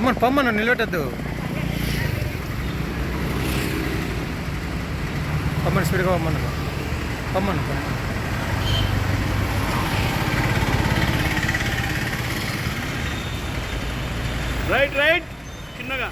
రమ్మని పొమ్మను నిలబెట్టద్దు పొమ్మను స్పీడ్గా పొమ్మను పొమ్మను right right చిన్నగా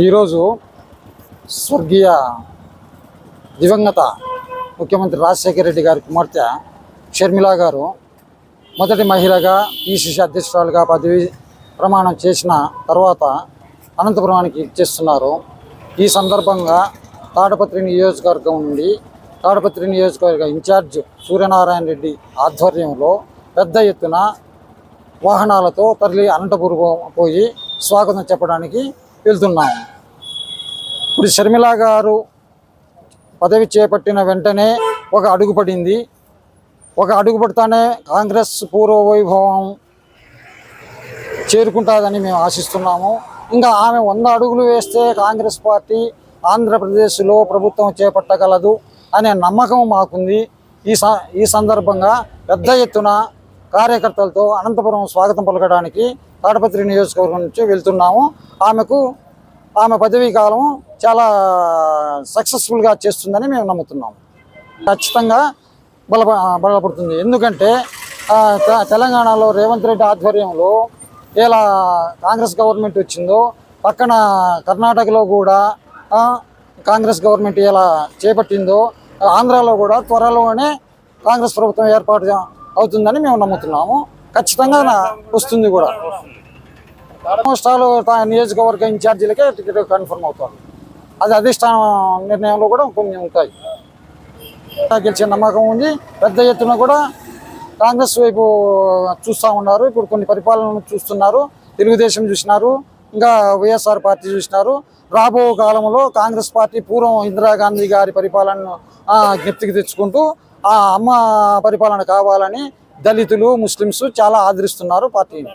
ఈరోజు స్వర్గీయ దివంగత ముఖ్యమంత్రి రాజశేఖర రెడ్డి గారి కుమార్తె షర్మిల గారు మొదటి మహిళగా పిసిసి అధ్యక్షురాలుగా పదవి ప్రమాణం చేసిన తర్వాత అనంతపురానికి ఇచ్చేస్తున్నారు. ఈ సందర్భంగా తాడపత్రి నియోజకవర్గం నుండి తాడపత్రి నియోజకవర్గ ఇన్ఛార్జ్ సూర్యనారాయణ రెడ్డి ఆధ్వర్యంలో పెద్ద ఎత్తున వాహనాలతో తరలి అనంతపురం పోయి స్వాగతం చెప్పడానికి వెళ్తున్నాము. ఇప్పుడు షర్మిల గారు పదవి చేపట్టిన వెంటనే ఒక అడుగు పడింది. ఒక అడుగు పడితేనే కాంగ్రెస్ పూర్వ వైభవం చేరుకుంటుందని మేము ఆశిస్తున్నాము. ఇంకా ఆమె 100 అడుగులు వేస్తే కాంగ్రెస్ పార్టీ ఆంధ్రప్రదేశ్లో ప్రభుత్వం చేపట్టగలదు అనే నమ్మకం మాకుంది. ఈ సందర్భంగా పెద్ద ఎత్తున కార్యకర్తలతో అనంతపురం స్వాగతం పలకడానికి తాడపత్రి నియోజకవర్గం నుంచి వెళ్తున్నాము. ఆమె పదవీ కాలం చాలా సక్సెస్ఫుల్గా చేస్తుందని మేము నమ్ముతున్నాము. ఖచ్చితంగా బలపడుతుంది. ఎందుకంటే తెలంగాణలో రేవంత్ రెడ్డి ఆధ్వర్యంలో ఎలా కాంగ్రెస్ గవర్నమెంట్ వచ్చిందో పక్కన కర్ణాటకలో కూడా కాంగ్రెస్ గవర్నమెంట్ ఎలా చేపట్టిందో ఆంధ్రాలో కూడా త్వరలోనే కాంగ్రెస్ ప్రభుత్వం ఏర్పాటు అవుతుందని మేము నమ్ముతున్నాము. ఖచ్చితంగా వస్తుంది కూడా. రాష్ట్రాలు నియోజకవర్గ ఇన్ఛార్జీలకే టికెట్ కన్ఫర్మ్ అవుతుంది. అది అధిష్టానం నిర్ణయంలో కూడా కొన్ని ఉంటాయి. గెలిచే నమ్మకం ఉంది. పెద్ద ఎత్తున కూడా కాంగ్రెస్ వైపు చూస్తూ ఉన్నారు. ఇప్పుడు కొన్ని పరిపాలనలు చూస్తున్నారు. తెలుగుదేశం చూసినారు, ఇంకా వైఎస్ఆర్ పార్టీ చూసినారు. రాబో కాలంలో కాంగ్రెస్ పార్టీ పూర్వం ఇందిరాగాంధీ గారి పరిపాలనను జ్ఞప్తికి తెచ్చుకుంటూ ఆ అమ్మ పరిపాలన కావాలని దళితులు ముస్లిమ్స్ చాలా ఆదరిస్తున్నారు పార్టీని.